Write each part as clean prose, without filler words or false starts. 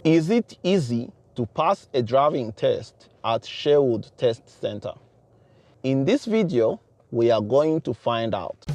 Is it easy to pass a driving test at Sherwood Test Centre? In this video, we are going to find out.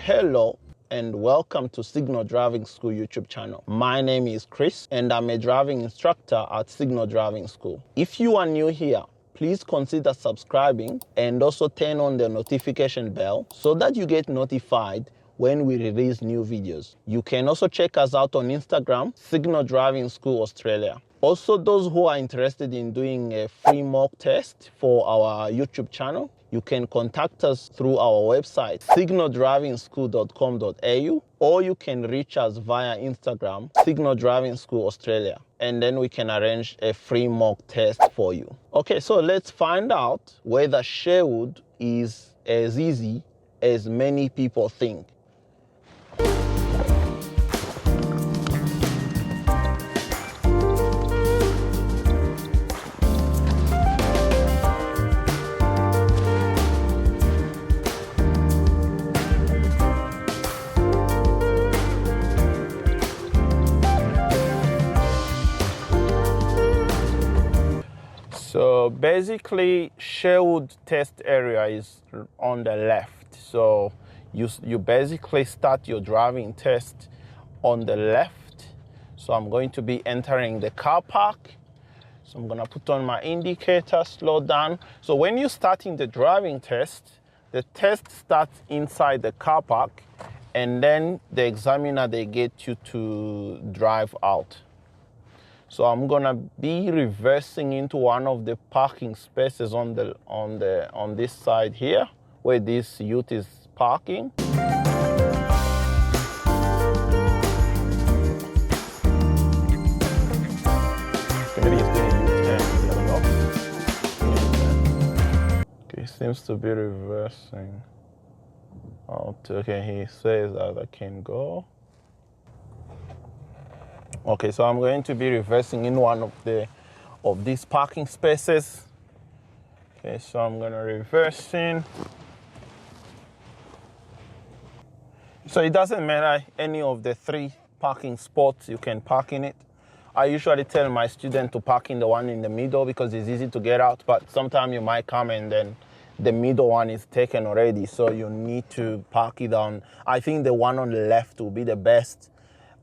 Hello and welcome to Signal Driving School YouTube channel. My name is Chris and I'm a driving instructor at Signal Driving School. If you are new here, please consider subscribing and also turn on the notification bell so that you get notified when we release new videos. You can also check us out on Instagram, Signal Driving School Australia. Also, those who are interested in doing a free mock test for our YouTube channel, you can contact us through our website, signaldrivingschool.com.au, or you can reach us via Instagram, Signal Driving School Australia, and then we can arrange a free mock test for you. Okay, so let's find out whether Sherwood is as easy as many people think. So basically, Sherwood test area is on the left. So you basically start your driving test on the left. So I'm going to be entering the car park. So I'm gonna put on my indicator, slow down. So when you're starting the driving test, the test starts inside the car park, and then the examiner, they get you to drive out. So I'm gonna be reversing into one of the parking spaces on this side here, where this youth is parking. Maybe he's doing a U-turn. Okay, seems to be reversing. Okay, he says that I can go. Okay, so I'm going to be reversing in one of these parking spaces. Okay, so I'm gonna reverse in. So it doesn't matter any of the 3 parking spots, you can park in it. I usually tell my student to park in the one in the middle because it's easy to get out, but sometimes you might come and then the middle one is taken already, so you need to park it on. I think the one on the left will be the best.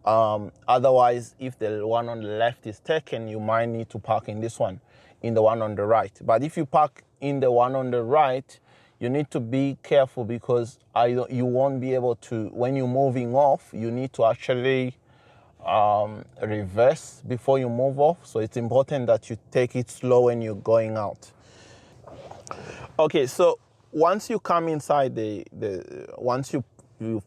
Otherwise, if the one on the left is taken, you might need to park in this one, in the one on the right. But if you park in the one on the right, you need to be careful because you won't be able to, when you're moving off, you need to actually reverse before you move off. So it's important that you take it slow when you're going out. Okay, so once you come inside once you've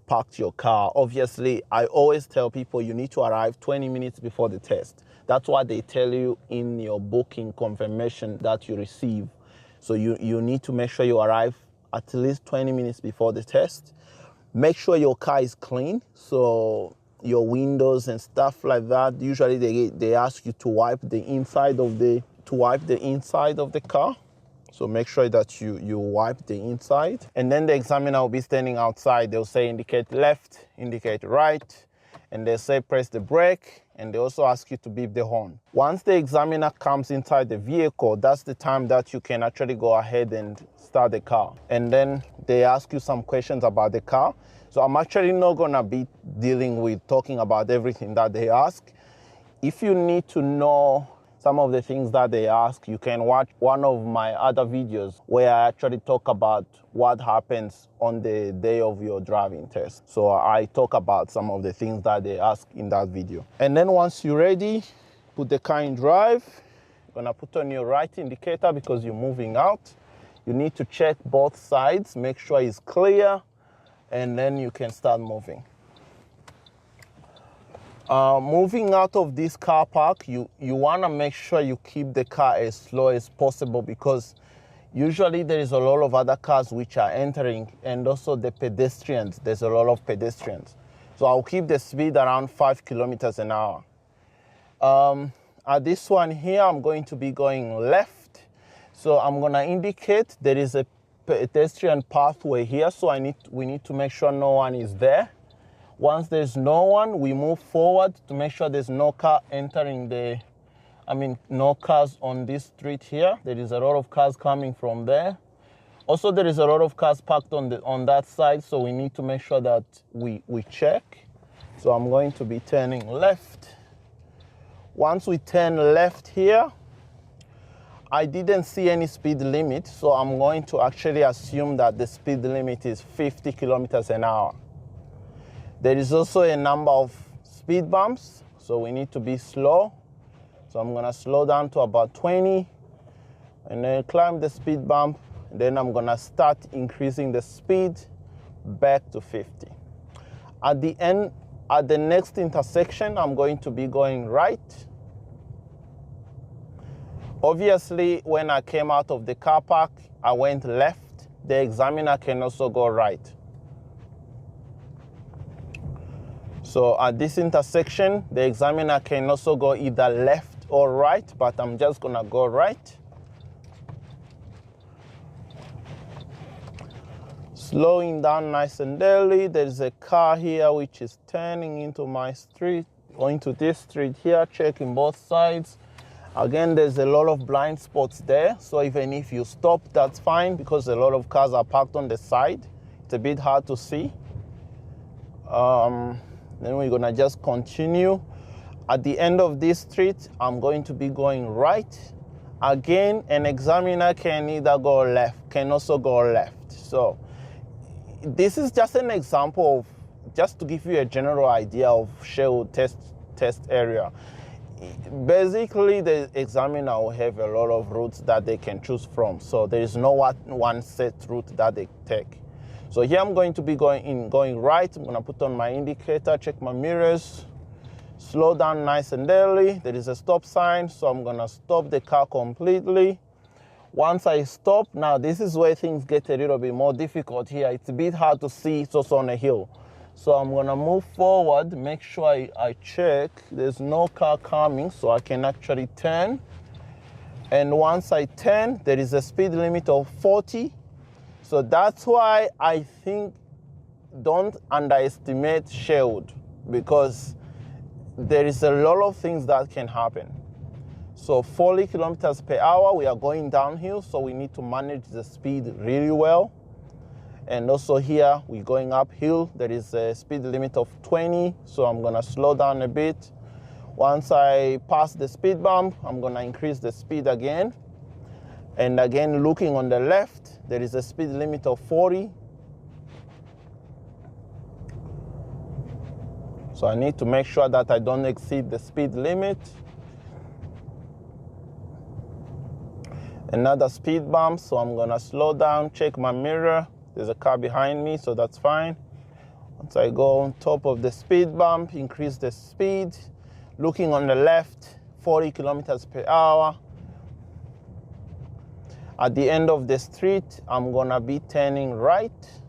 parked your car, obviously I always tell people you need to arrive 20 minutes before the test. That's what they tell you in your booking confirmation that you receive. So you need to make sure you arrive at least 20 minutes before the test. Make sure your car is clean, so your windows and stuff like that. Usually they ask you to wipe the inside of the car. So make sure that you wipe the inside. And then the examiner will be standing outside. They'll say indicate left, indicate right, and they'll say press the brake, and they also ask you to beep the horn. Once the examiner comes inside the vehicle, that's the time that you can actually go ahead and start the car. And then they ask you some questions about the car. So I'm actually not gonna be talking about everything that they ask. If you need to know some of the things that they ask, you can watch one of my other videos where I actually talk about what happens on the day of your driving test. So I talk about some of the things that they ask in that video. And then once you're ready, put the car in drive. You're gonna put on your right indicator because you're moving out. You need to check both sides, make sure it's clear, and then you can start moving. Moving out of this car park, you want to make sure you keep the car as slow as possible because usually there is a lot of other cars which are entering, and also the pedestrians. There's a lot of pedestrians. So I'll keep the speed around 5 kilometers an hour. At this one here, I'm going to be going left. So I'm going to indicate there is a pedestrian pathway here, so we need to make sure no one is there. Once there's no one, we move forward to make sure there's no car entering no cars on this street here. There is a lot of cars coming from there. Also, there is a lot of cars parked on that side, so we need to make sure that we check. So I'm going to be turning left. Once we turn left here, I didn't see any speed limit, so I'm going to actually assume that the speed limit is 50 kilometers an hour. There is also a number of speed bumps, so we need to be slow. So I'm gonna slow down to about 20 and then climb the speed bump. Then I'm gonna start increasing the speed back to 50. At the end, at the next intersection, I'm going to be going right. Obviously, when I came out of the car park, I went left. The examiner can also go right. So at this intersection, the examiner can also go either left or right, but I'm just gonna go right. Slowing down nice and early. There's a car here which is turning into my street, going to this street here, checking both sides. Again, there's a lot of blind spots there, so even if you stop, that's fine because a lot of cars are parked on the side. It's a bit hard to see. Then we're gonna just continue. At the end of this street, I'm going to be going right. Again, an examiner can either go left, can also go left. So this is just an example of, just to give you a general idea of Sherwood test area. Basically, the examiner will have a lot of routes that they can choose from. So there is no one set route that they take. So here I'm going to be going right. I'm gonna put on my indicator, check my mirrors, slow down nice and early. There is a stop sign, so I'm gonna stop the car completely. Once I stop, now this is where things get a little bit more difficult here. It's a bit hard to see, it's also on a hill. So I'm gonna move forward, make sure I check there's no car coming so I can actually turn. And once I turn, there is a speed limit of 40. So that's why I think don't underestimate Sherwood, because there is a lot of things that can happen. So 40 kilometers per hour, we are going downhill, so we need to manage the speed really well. And also here, we're going uphill. There is a speed limit of 20, so I'm gonna slow down a bit. Once I pass the speed bump, I'm gonna increase the speed again. And again, looking on the left, there is a speed limit of 40. So I need to make sure that I don't exceed the speed limit. Another speed bump, so I'm gonna slow down, check my mirror. There's a car behind me, so that's fine. Once I go on top of the speed bump, increase the speed. Looking on the left, 40 kilometers per hour. At the end of the street, I'm gonna be turning right.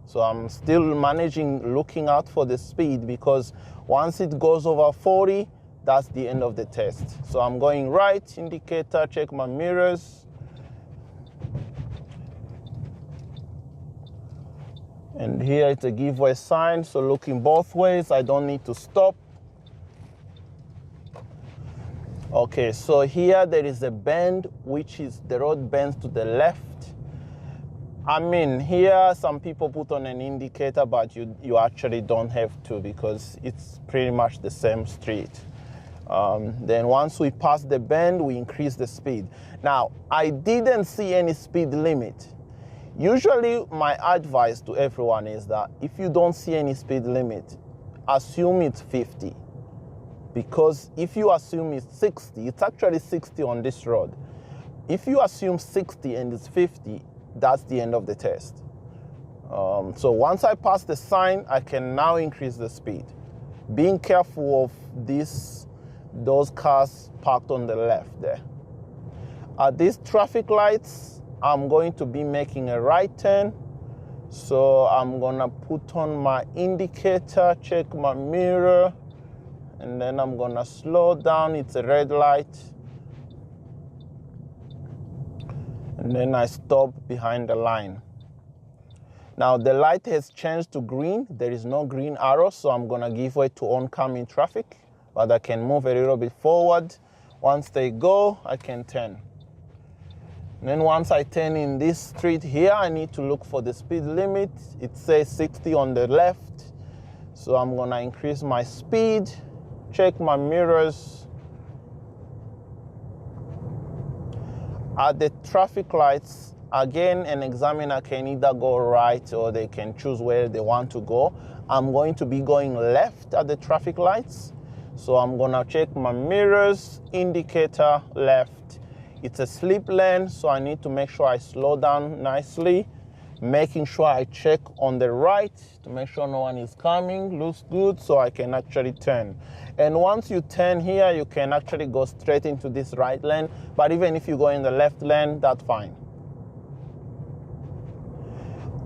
So I'm still managing, looking out for the speed, because once it goes over 40, that's the end of the test. So I'm going right, indicator, check my mirrors. And here it's a giveaway sign, so looking both ways, I don't need to stop. Okay, so here there is a bend, which is the road bends to the left. I mean, here some people put on an indicator, but you actually don't have to, because it's pretty much the same street. Then once we pass the bend, we increase the speed. Now, I didn't see any speed limit. Usually, my advice to everyone is that if you don't see any speed limit, assume it's 50. Because if you assume it's 60, it's actually 60 on this road. If you assume 60 and it's 50, that's the end of the test. So once I pass the sign, I can now increase the speed. Being careful of those cars parked on the left there. At these traffic lights, I'm going to be making a right turn. So I'm gonna put on my indicator, check my mirror, and then I'm gonna slow down. It's a red light. and then I stop behind the line. Now the light has changed to green. There is no green arrow, so I'm gonna give way to oncoming traffic, but I can move a little bit forward. Once they go, I can turn. And then once I turn in this street here, I need to look for the speed limit. It says 60 on the left, so I'm gonna increase my speed, check my mirrors. At the traffic lights, again, an examiner can either go right or they can choose where they want to go. I'm going to be going left at the traffic lights. So I'm gonna check my mirrors, indicator left. It's a slip lane, so I need to make sure I slow down nicely, making sure I check on the right to make sure no one is coming, looks good, so I can actually turn. And once you turn here, you can actually go straight into this right lane, but even if you go in the left lane, that's fine.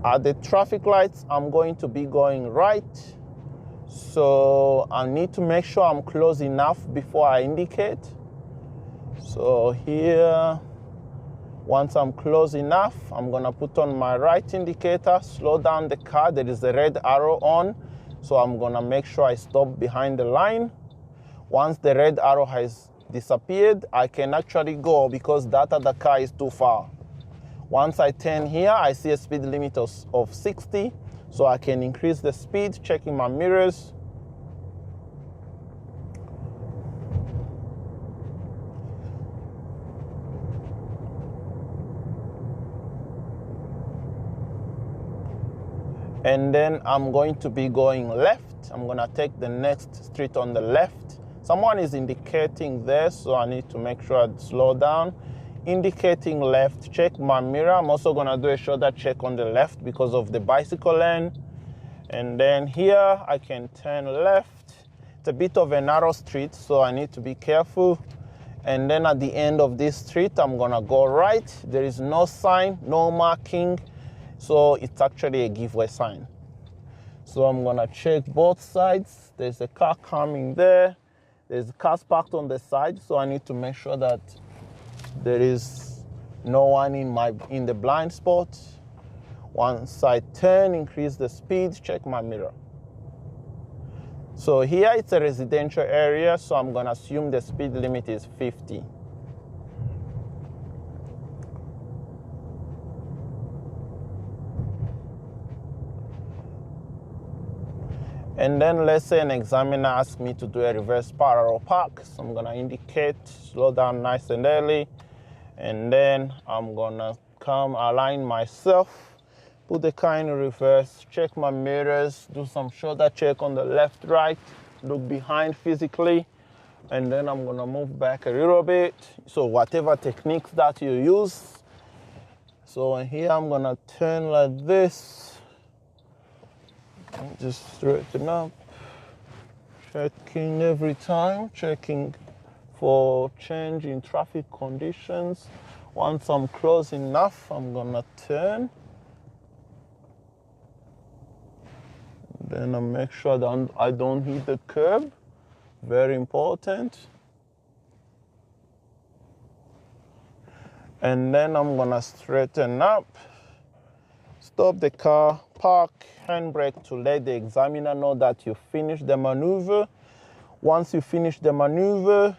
At the traffic lights, I'm going to be going right, so I need to make sure I'm close enough before I indicate. So here, once I'm close enough, I'm gonna put on my right indicator, slow down the car. There is a red arrow on, so I'm gonna make sure I stop behind the line. Once the red arrow has disappeared, I can actually go because that other car is too far. Once I turn here, I see a speed limit of 60, so I can increase the speed, checking my mirrors. And then I'm going to be going left. I'm gonna take the next street on the left. Someone is indicating there, so I need to make sure I slow down. Indicating left, check my mirror. I'm also gonna do a shoulder check on the left because of the bicycle lane. And then here I can turn left. It's a bit of a narrow street, so I need to be careful. And then at the end of this street, I'm gonna go right. There is no sign, no marking, so it's actually a giveaway sign. So I'm gonna check both sides. There's a car coming there. There's cars parked on the side, so I need to make sure that there is no one in the blind spot. Once I turn, increase the speed, check my mirror. So here it's a residential area, so I'm gonna assume the speed limit is 50. And then let's say an examiner asks me to do a reverse parallel park. So I'm gonna indicate, slow down nice and early. And then I'm gonna come align myself, put the car in reverse, check my mirrors, do some shoulder check on the left, right, look behind physically. And then I'm gonna move back a little bit. So whatever techniques that you use. So here I'm gonna turn like this. Just straighten up, checking every time, checking for change in traffic conditions. Once I'm close enough, I'm gonna turn. Then I make sure that I don't hit the curb, very important. And then I'm gonna straighten up, stop the car, park, handbrake to let the examiner know that you finished the maneuver. Once you finish the maneuver,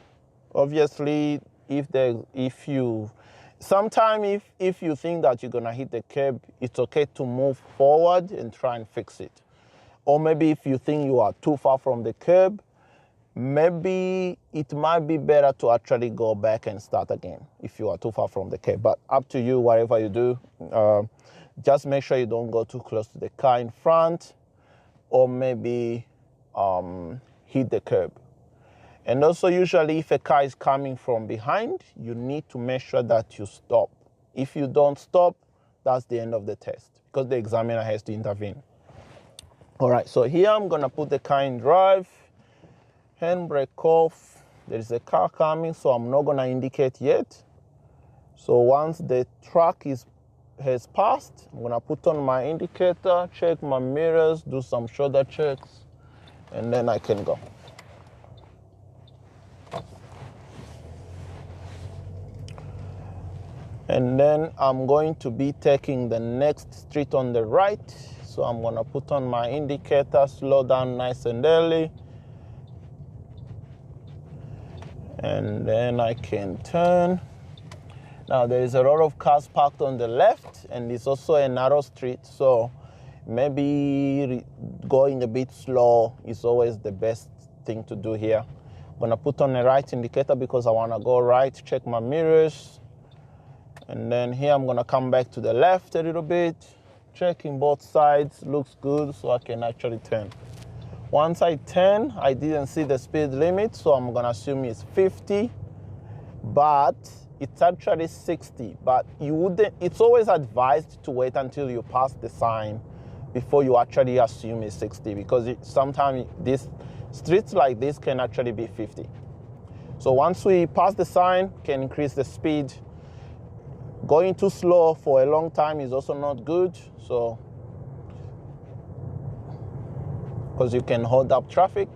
obviously, if you think that you're gonna hit the curb, it's okay to move forward and try and fix it. Or maybe if you think you are too far from the curb, maybe it might be better to actually go back and start again if you are too far from the curb. But up to you, whatever you do. Just make sure you don't go too close to the car in front or maybe hit the curb. And also usually if a car is coming from behind, you need to make sure that you stop. If you don't stop, that's the end of the test because the examiner has to intervene. All right, so here I'm gonna put the car in drive, handbrake off. There is a car coming, so I'm not gonna indicate yet. So once the truck has passed, I'm gonna put on my indicator, check my mirrors, do some shoulder checks, and then I can go. And then I'm going to be taking the next street on the right. So I'm gonna put on my indicator, slow down nice and early. And then I can turn. Now there is a lot of cars parked on the left, and it's also a narrow street. So maybe going a bit slow is always the best thing to do here. I'm gonna put on a right indicator because I wanna go right, check my mirrors. And then here I'm gonna come back to the left a little bit, checking both sides, looks good, so I can actually turn. Once I turn, I didn't see the speed limit, so I'm gonna assume it's 50, but it's actually 60. But it's always advised to wait until you pass the sign before you actually assume it's 60, because sometimes these streets like this can actually be 50. So once we pass the sign, can increase the speed. Going too slow for a long time is also not good, so because you can hold up traffic,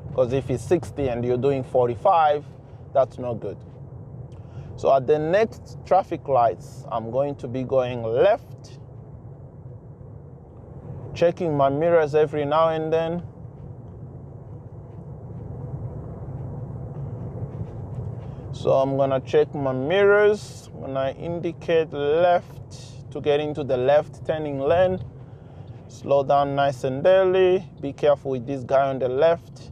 because if it's 60 and you're doing 45, that's not good. So at the next traffic lights, I'm going to be going left, checking my mirrors every now and then. So I'm gonna check my mirrors when I indicate left to get into the left turning lane. Slow down nice and early. Be careful with this guy on the left.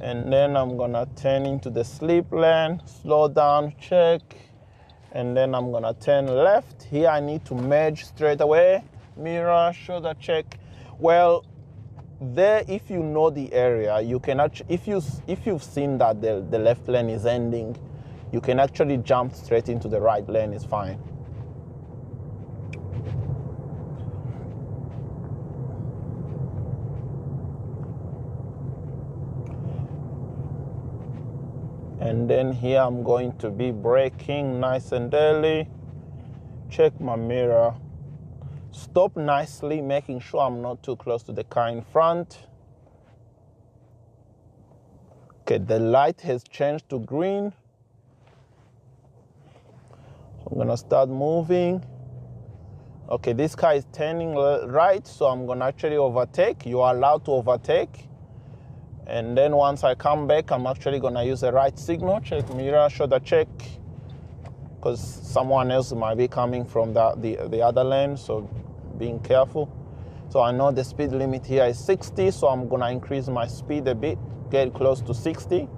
And then I'm gonna turn into the sleep lane. Slow down, check. And then I'm gonna turn left. Here I need to merge straight away. Mirror, shoulder check. Well, there, if you know the area, you can actually, if you've seen that the left lane is ending, you can actually jump straight into the right lane. It's fine. And then here I'm going to be braking nice and early. Check my mirror. Stop nicely, making sure I'm not too close to the car in front. Okay, the light has changed to green. So I'm gonna start moving. Okay, this car is turning right, so I'm gonna actually overtake. You are allowed to overtake. And then once I come back, I'm actually gonna use a right signal, check mirror, shoulder check, because someone else might be coming from the other lane, so being careful. So I know the speed limit here is 60, so I'm gonna increase my speed a bit, get close to 60.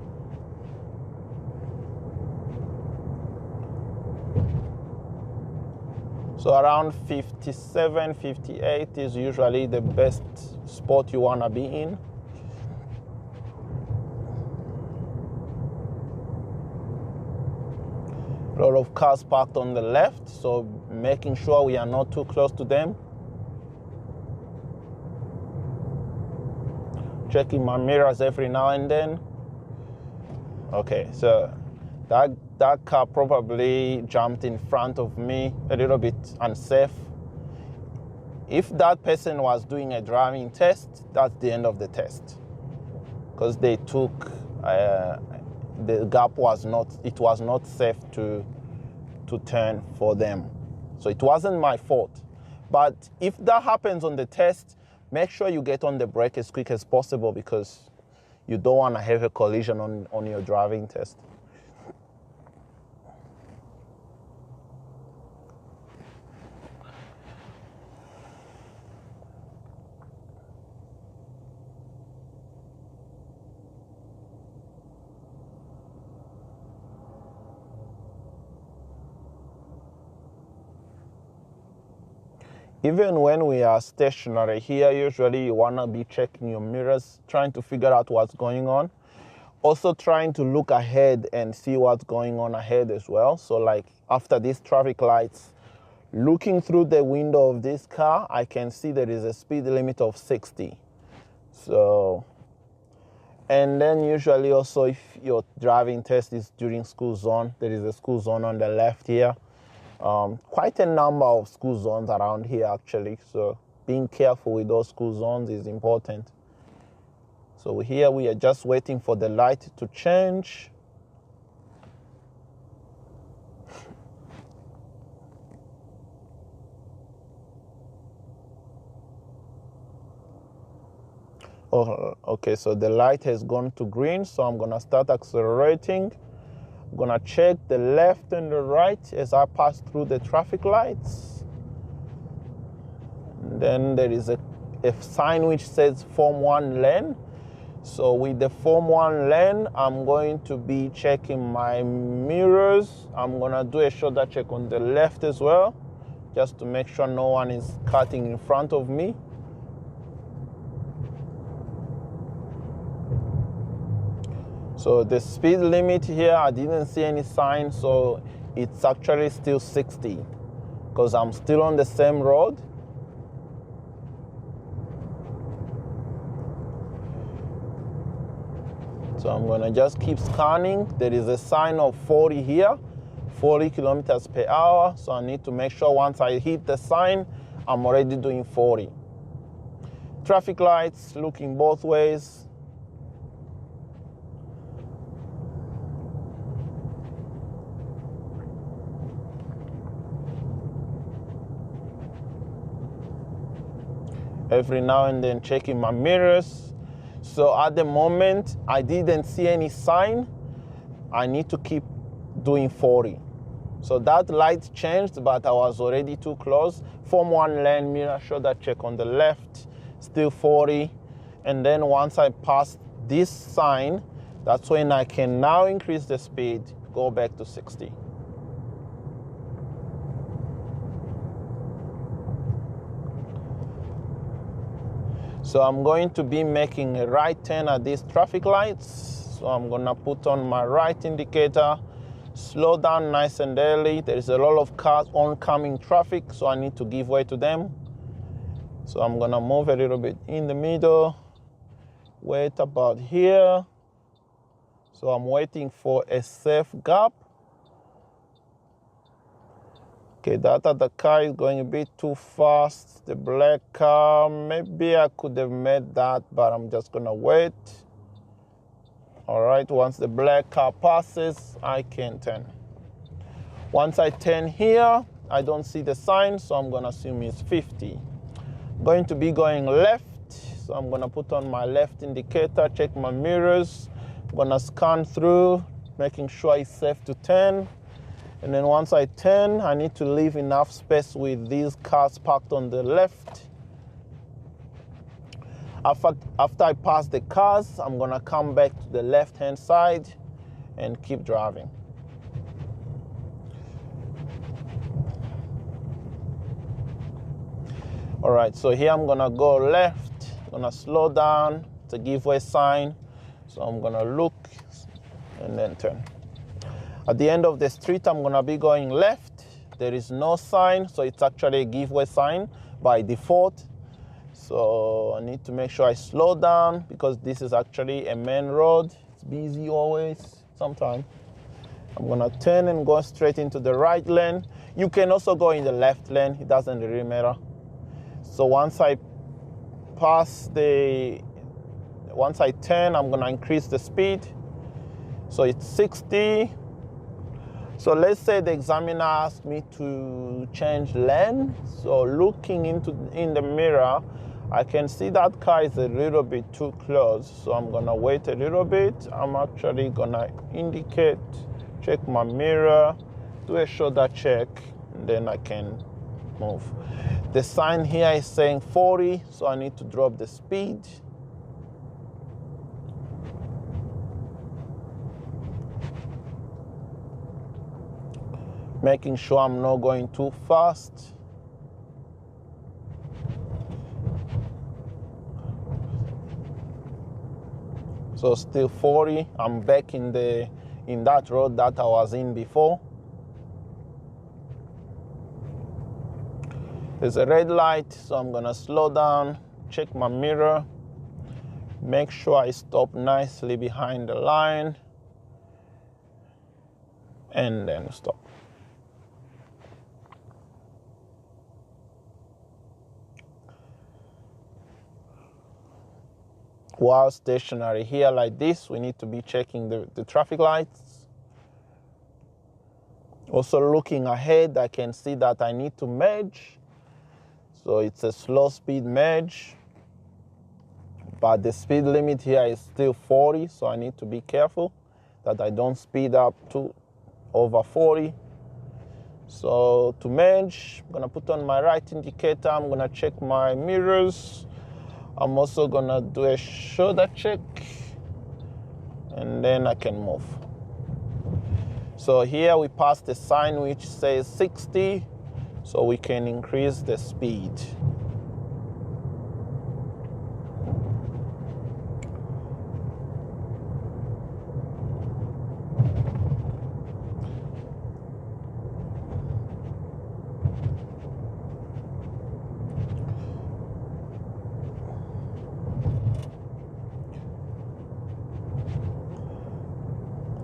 So around 57, 58 is usually the best spot you wanna be in. A lot of cars parked on the left, so making sure we are not too close to them. Checking my mirrors every now and then. Okay, so that car probably jumped in front of me, a little bit unsafe. If that person was doing a driving test, that's the end of the test, because they took the gap was not safe to turn for them. So it wasn't my fault. But if that happens on the test, make sure you get on the brake as quick as possible, because you don't want to have a collision on your driving test. Even when we are stationary here, usually you want to be checking your mirrors, trying to figure out what's going on. Also trying to look ahead and see what's going on ahead as well. So like after these traffic lights, looking through the window of this car, I can see there is a speed limit of 60. So, and then usually also if your driving test is during school zone, there is a school zone on the left here. Quite a number of school zones around here actually, so being careful with those school zones is important. So here we are just waiting for the light to change. Oh, okay, so the light has gone to green, so I'm gonna start accelerating. I'm gonna check the left and the right as I pass through the traffic lights. And then there is a sign which says Form 1 lane. So with the Form 1 lane, I'm going to be checking my mirrors. I'm gonna do a shoulder check on the left as well, just to make sure no one is cutting in front of me. So the speed limit here, I didn't see any sign, so it's actually still 60 because I'm still on the same road. So I'm gonna just keep scanning. There is a sign of 40 here, 40 kilometers per hour. So I need to make sure once I hit the sign, I'm already doing 40. Traffic lights, looking both ways. Every now and then checking my mirrors. So at the moment, I didn't see any sign. I need to keep doing 40. So that light changed, but I was already too close. Form 1 lane, mirror shoulder check on the left, still 40. And then once I pass this sign, that's when I can now increase the speed, go back to 60. So I'm going to be making a right turn at these traffic lights. So I'm gonna put on my right indicator, slow down nice and early. There is a lot of cars, oncoming traffic, so I need to give way to them. So I'm gonna move a little bit in the middle, wait about here. So I'm waiting for a safe gap. Okay, that other car is going a bit too fast. The black car, maybe I could have made that, but I'm just gonna wait. All right, once the black car passes, I can turn. Once I turn here, I don't see the sign, so I'm gonna assume it's 50. I'm going to be going left, so I'm gonna put on my left indicator, check my mirrors. I'm gonna scan through, making sure it's safe to turn. And then once I turn, I need to leave enough space with these cars parked on the left. After I pass the cars, I'm gonna come back to the left-hand side and keep driving. All right, so here I'm gonna go left, I'm gonna slow down, it's a giveaway sign. So I'm gonna look and then turn. At the end of the street, I'm gonna be going left. There is no sign, so it's actually a giveaway sign by default. So I need to make sure I slow down because this is actually a main road. It's busy always, sometimes. I'm gonna turn and go straight into the right lane. You can also go in the left lane, it doesn't really matter. So once I turn, I'm gonna increase the speed. So it's 60. So let's say the examiner asked me to change lane. So looking in the mirror, I can see that car is a little bit too close. So I'm gonna wait a little bit. I'm actually gonna indicate, check my mirror, do a shoulder check, and then I can move. The sign here is saying 40, so I need to drop the speed. Making sure I'm not going too fast. So still 40. I'm back in that road that I was in before. There's a red light, so I'm gonna slow down, check my mirror, make sure I stop nicely behind the line, and then stop. While stationary here like this, we need to be checking the traffic lights. Also looking ahead, I can see that I need to merge. So it's a slow speed merge. but the speed limit here is still 40, so I need to be careful that I don't speed up to over 40. So to merge, I'm gonna put on my right indicator, I'm gonna check my mirrors. I'm also gonna do a shoulder check, and then I can move. So here we pass the sign which says 60, so we can increase the speed.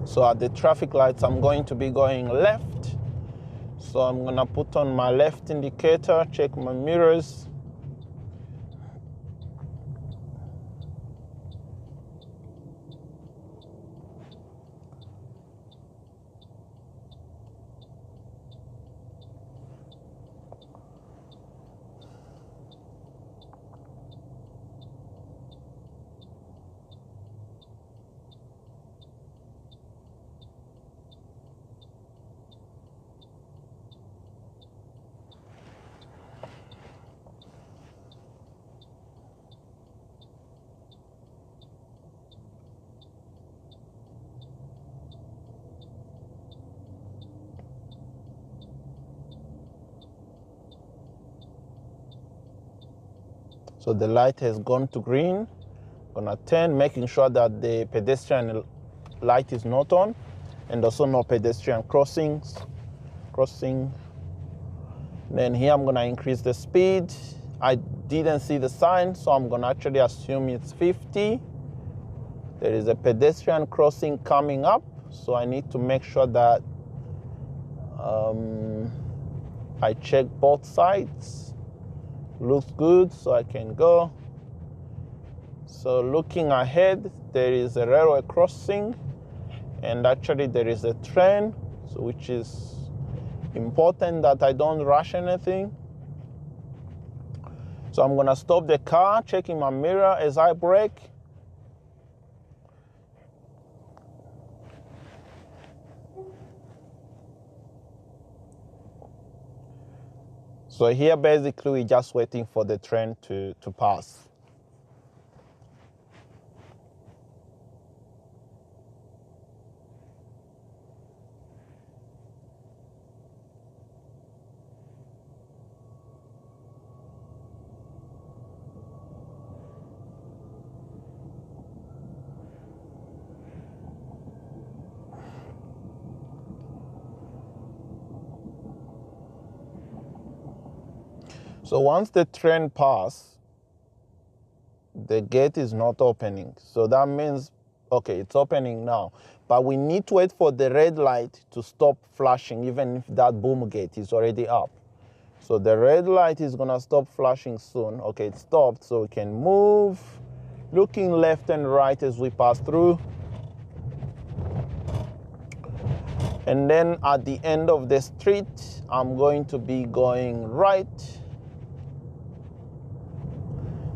So at the traffic lights, I'm going to be going left. So I'm gonna put on my left indicator, check my mirrors. So the light has gone to green. I'm gonna turn, making sure that the pedestrian light is not on, and also no pedestrian crossing. Then here I'm gonna increase the speed. I didn't see the sign, so I'm gonna actually assume it's 50. There is a pedestrian crossing coming up, so I need to make sure that I check both sides. Looks good, so I can go. So looking ahead, there is a railway crossing, and actually there is a train, so which is important that I don't rush anything. So I'm gonna stop the car, checking my mirror as I brake. So here basically we're just waiting for the train to pass. So once the train passes, the gate is not opening. So that means, okay, it's opening now. But we need to wait for the red light to stop flashing, even if that boom gate is already up. So the red light is gonna stop flashing soon. Okay, it stopped, so we can move, looking left and right as we pass through. And then at the end of the street, I'm going to be going right.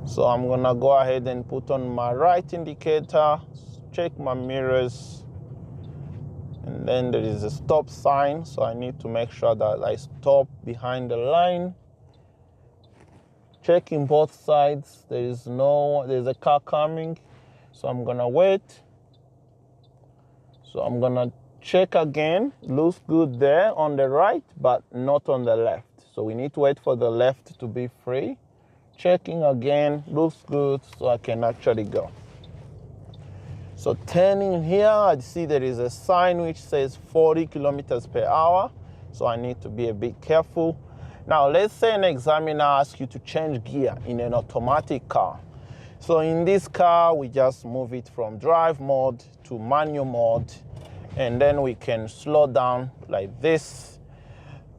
So I'm gonna go ahead and put on my right indicator, check my mirrors, and then there is a stop sign, so I need to make sure that I stop behind the line. Checking both sides, there's a car coming, so I'm gonna wait. So I'm gonna check again, looks good there on the right, but not on the left. So we need to wait for the left to be free. Checking again, looks good, so I can actually go. So turning here, I see there is a sign which says 40 kilometers per hour, so I need to be a bit careful. Now, let's say an examiner asks you to change gear in an automatic car. So in this car, we just move it from drive mode to manual mode, and then we can slow down like this.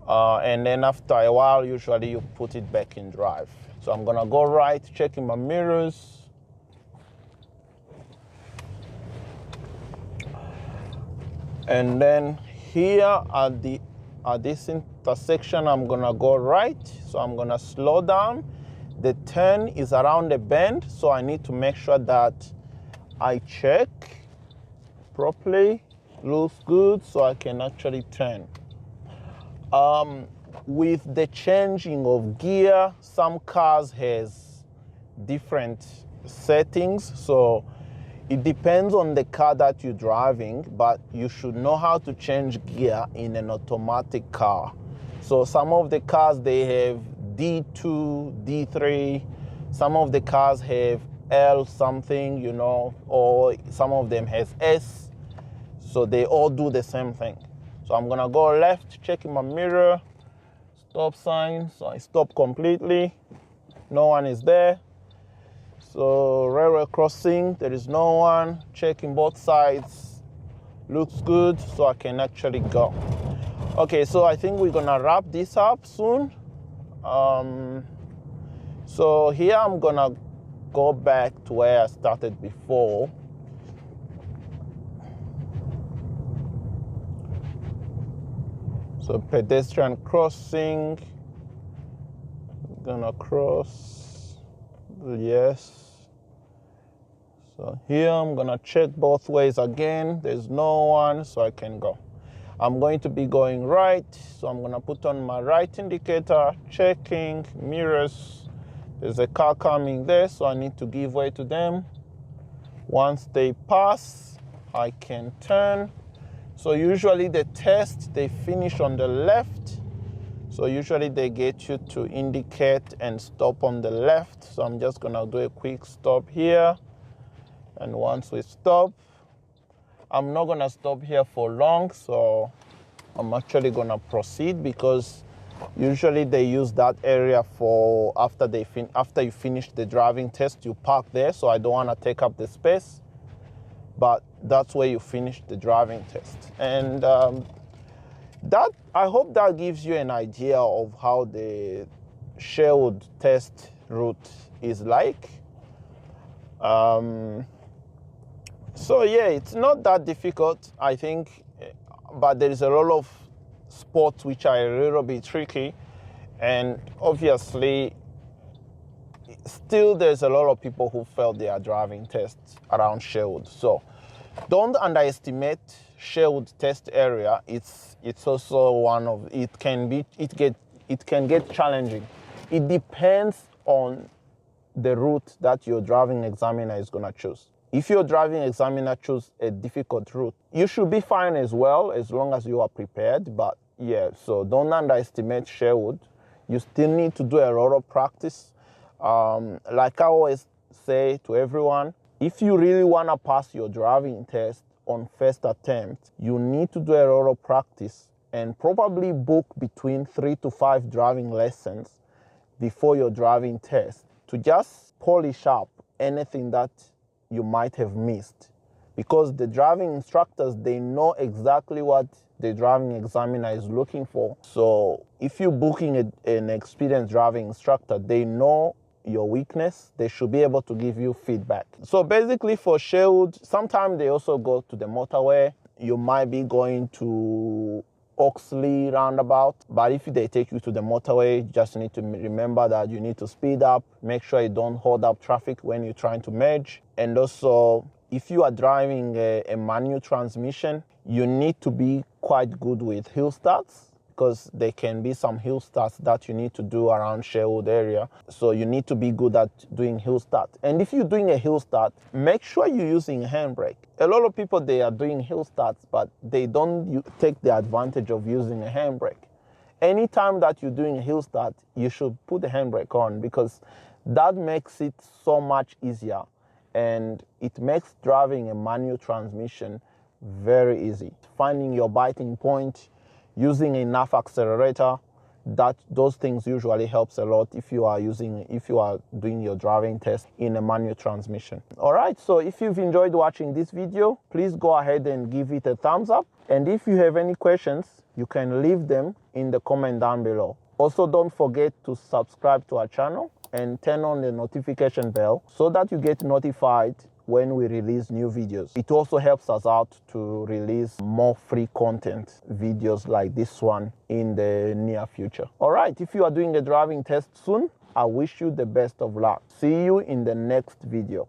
And then after a while, usually you put it back in drive. So I'm gonna go right, checking my mirrors. And then here at this intersection, I'm gonna go right. So I'm gonna slow down. The turn is around the bend, so I need to make sure that I check properly, looks good, so I can actually turn. With the changing of gear, some cars has different settings, so it depends on the car that you're driving, but you should know how to change gear in an automatic car. So some of the cars, they have D2, D3, some of the cars have L something, you know, or some of them has S, so they all do the same thing. So I'm gonna go left, checking my mirror, stop sign, so I stop completely, no one is there. So railway crossing, there is no one, checking both sides, looks good, so I can actually go. Okay, so I think we're gonna wrap this up soon. So here I'm gonna go back to where I started before. So pedestrian crossing, gonna cross, yes. So here I'm gonna check both ways again. There's no one, so I can go. I'm going to be going right, so I'm gonna put on my right indicator, checking mirrors. There's a car coming there, so I need to give way to them. Once they pass, I can turn. So usually the test, they finish on the left. So usually they get you to indicate and stop on the left. So I'm just gonna do a quick stop here. And once we stop, I'm not gonna stop here for long, so I'm actually gonna proceed because usually they use that area for after you finish the driving test, you park there, so I don't wanna take up the space, but that's where you finish the driving test. And I hope that gives you an idea of how the Sherwood test route is like. So yeah, it's not that difficult, I think, but there is a lot of spots which are a little bit tricky, and obviously still there's a lot of people who failed their driving tests around Sherwood. So don't underestimate Sherwood test area. It's also one of, it can get challenging. It depends on the route that your driving examiner is gonna choose. If your driving examiner chooses a difficult route, you should be fine as well, as long as you are prepared. But yeah, so don't underestimate Sherwood. You still need to do a lot of practice. Like I always say to everyone, if you really want to pass your driving test on first attempt, you need to do a lot of practice and probably book between 3 to 5 driving lessons before your driving test to just polish up anything that you might have missed, because the driving instructors, they know exactly what the driving examiner is looking for. So if you're booking an experienced driving instructor, they know your weakness, they should be able to give you feedback. So basically for Sherwood, sometimes they also go to the motorway. You might be going to Oxley Roundabout, but if they take you to the motorway, you just need to remember that you need to speed up, make sure you don't hold up traffic when you're trying to merge. And also, if you are driving a manual transmission, you need to be quite good with hill starts, because there can be some hill starts that you need to do around Sherwood area. So you need to be good at doing hill start. And if you're doing a hill start, make sure you're using a handbrake. A lot of people, they are doing hill starts, but they don't take the advantage of using a handbrake. Anytime that you're doing a hill start, you should put the handbrake on, because that makes it so much easier. And it makes driving a manual transmission very easy. Finding your biting point, using enough accelerator, those things usually helps a lot if you are doing your driving test in a manual transmission. All right, so if you've enjoyed watching this video, please go ahead and give it a thumbs up. And if you have any questions, you can leave them in the comment down below. Also, don't forget to subscribe to our channel and turn on the notification bell so that you get notified when we release new videos. It also helps us out to release more free content videos like this one in the near future. All right, if you are doing a driving test soon, I wish you the best of luck. See you in the next video.